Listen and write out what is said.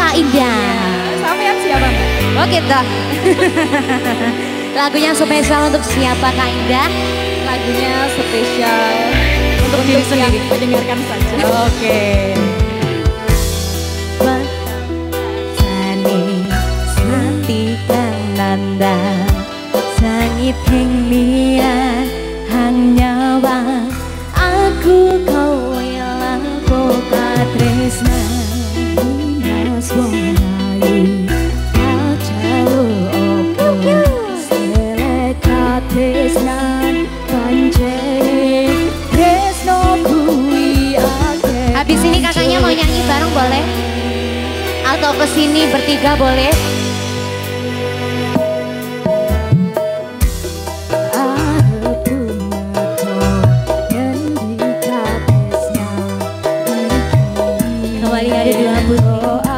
Kak Indah. Sampean siapa Mbak? Oh gitu. Lagunya spesial untuk siapa Kak Indah? Lagunya spesial untuk diri sendiri, dengarkan saja. Oke. Nanda sangit hengmian hang nyawa aku kau yang poka tresna mas wongayu acalo opo seleka tresnan pancen tresno kui ake. Habis ini kakaknya mau nyanyi bareng boleh? Atau kesini bertiga boleh? Kembali ada dua putih.